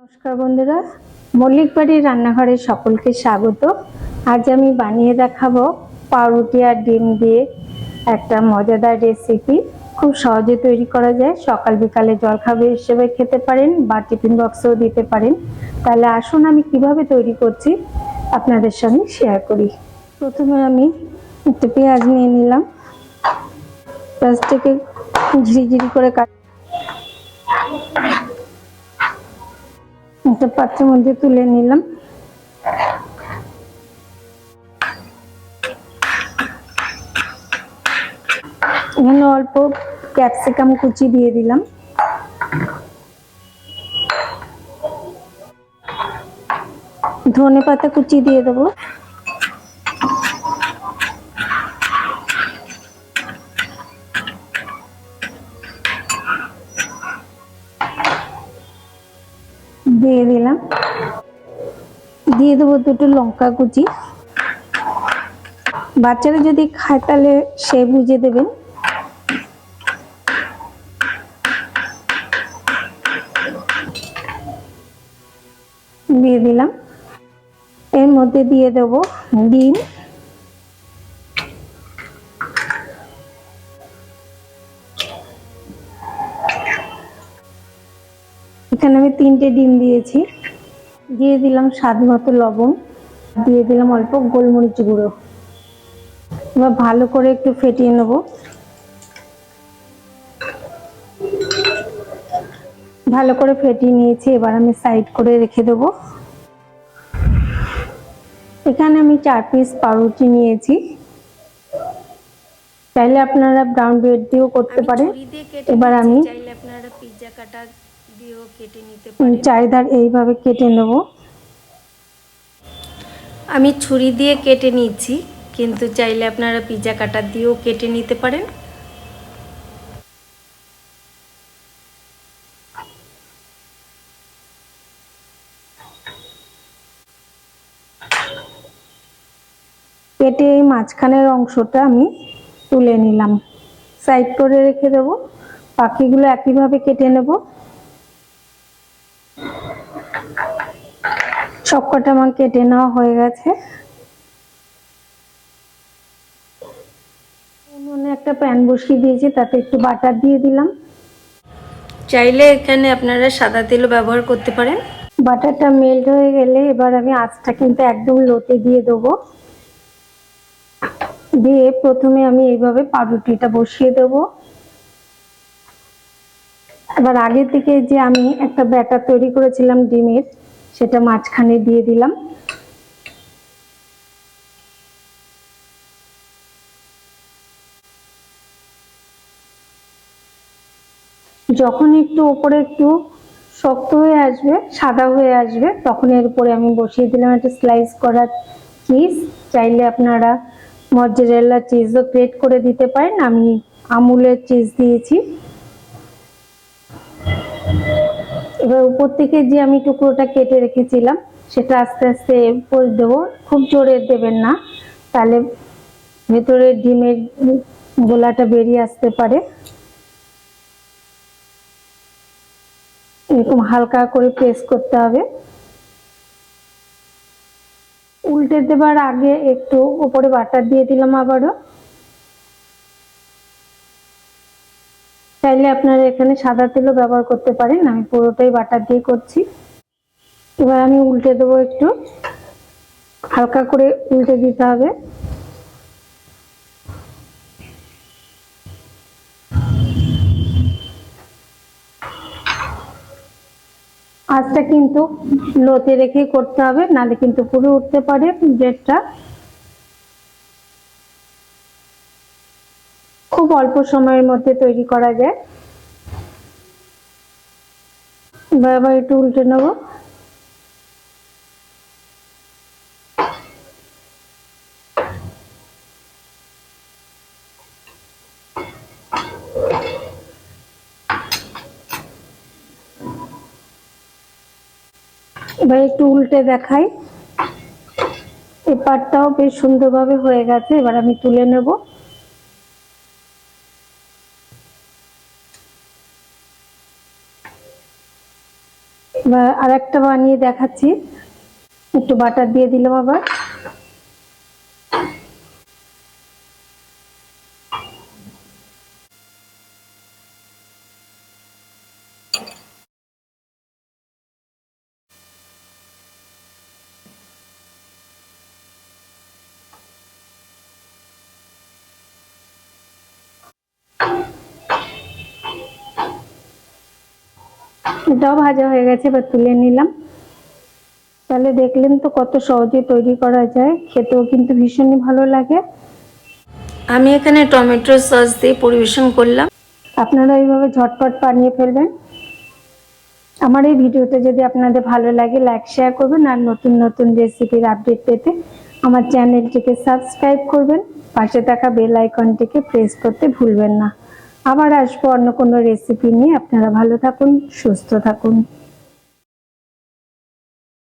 নমস্কার বন্ধুরা, মল্লিক বাড়ির রান্নাঘরে সকলকে স্বাগত। আজ আমি বানিয়ে দেখাবো পাউরুটি আর ডিম দিয়ে একটা মজাদার রেসিপি। খুব সহজে তৈরি করা যায়, সকাল বিকালে জলখাবার হিসেবে খেতে পারেন বা টিফিন বক্সেও দিতে পারেন। তাহলে আসুন আমি কিভাবে তৈরি করছি আপনাদের সঙ্গে শেয়ার করি। প্রথমে আমি একটু পেঁয়াজ নিয়ে নিলাম, পেঁয়াজটাকে ঝিরিঝিরি করে একটা পাত্রের মধ্যে তুলে নিলাম। এখানে অল্প ক্যাপসিকাম কুচি দিয়ে দিলাম, ধনেপাতা কুচি দিয়ে দেবো, দিয়ে দিলাম, দিয়ে দেবো দুটো লঙ্কা কুচি। বাচ্চারা যদি খায় তাহলে সে বুঝে দেবেন। দিয়ে দিলাম, এর মধ্যে দিয়ে দেবো ডিম, এখানে আমি 3টে ডিম দিয়েছি। দিয়ে দিলাম স্বাদ মতো লবণ, দিয়ে দিলাম অল্প গোলমরিচ গুঁড়ো। এবার ভালো করে একটু ফেটিয়ে নেব। ভালো করে ফেটিয়ে নিয়েছি, এবার আমি সাইড করে রেখে দেবো। এখানে আমি 4 পিস পাউরুটি নিয়েছি, চাইলে আপনারা ব্রাউন ব্রেড দিয়েও করতে পারেন। এবার আমি চাইলে আপনারা পিৎজা কাটা দিয়েও কেটে নিতে পারেন। চারিধার এইভাবে কেটে নেব। আমি ছুরি দিয়ে কেটে নিচ্ছি, কিন্তু চাইলে আপনারা পিৎজা কাটা দিয়েও কেটে নিতে পারেন। কেটে এই মাঝখানের অংশটা আমি তুলে নিলাম, সাইড করে রেখে দেব। বাকিগুলো একইভাবে কেটে নেব। সবকটা আমার কেটে নেওয়া হয়ে গেছে। উনুনে একটা প্যান বসিয়ে দিয়েছি, তাতে একটু বাটার দিয়ে দিলাম। চাইলে এখানে আপনারা সাদা তেলও ব্যবহার করতে পারেন। বাটারটা মেল্ট হয়ে গেলে এবার আমি আঁচটা কিন্তু একদম লোতে দিয়ে দেবো। দিয়ে প্রথমে আমি এইভাবে পাউরুটিটা বসিয়ে দেবো। এবার আগের থেকে যে আমি একটা ব্যাটার তৈরি করেছিলাম ডিমের, সেটা মাঝখানে দিয়ে দিলাম। যখন একটু ওপরে একটু শক্ত হয়ে আসবে, সাদা হয়ে আসবে, তখন এর উপরে আমি বসিয়ে দিলাম একটা স্লাইস করা চিজ। চাইলে আপনারা মজ্জারেলা চিজও গ্রেট করে দিতে পারেন, আমি আমুলের চিজ দিয়েছি। এবার উপর থেকে যে আমি টুকরোটা কেটে রেখেছিলাম সেটা আস্তে আস্তে উপর দেবো, খুব জোরে দেবেন না, তাহলে ভেতরে ডিমের গোলাটা বেরিয়ে আসতে পারে। এরকম হালকা করে প্রেস করতে হবে। উল্টে দেবার আগে একটু উপরে বাটার দিয়ে দিলাম আবারও। চাইলে আপনারা এখানে সাদা তেলও ব্যবহার করতে পারেন, আমি পুরোটাই বাটার দিয়ে করছি। এবার আমি উল্টে দেবো, একটু হালকা করে উল্টে দিতে হবে। আঁচটা কিন্তু লোতে রেখেই করতে হবে, নাহলে কিন্তু পুরো উঠতে পারে ব্রেডটা। খুব অল্প সময়ের মধ্যে তৈরি করা যায়। এবার একটু উল্টে নেব। এবার একটু উল্টে দেখাই, এই পাটটাও বেশ সুন্দরভাবে হয়ে গেছে। এবার আমি তুলে নেব। এবার আরেকটা বানিয়ে দেখাচ্ছি। একটু বাটার দিয়ে দিলাম আবার। এটাও ভাজা হয়ে গেছে, এবার তুলে নিলাম। তাহলে দেখলেন তো কত সহজে তৈরি করা যায়, খেতেও কিন্তু ভীষণই ভালো লাগে। আমি এখানে টমেটো সস দিয়ে পরিবেশন করলাম। আপনারা এইভাবে ঝটপট বানিয়ে ফেলবেন। আমার এই ভিডিওটা যদি আপনাদের ভালো লাগে লাইক শেয়ার করবেন, আর নতুন নতুন রেসিপির আপডেট পেতে আমার চ্যানেলটিকে সাবস্ক্রাইব করবেন। পাশে থাকা বেল আইকনটিকে প্রেস করতে ভুলবেন না। আবার আসবো অন্য কোনো রেসিপি নিয়ে। আপনারা ভালো থাকুন, সুস্থ থাকুন।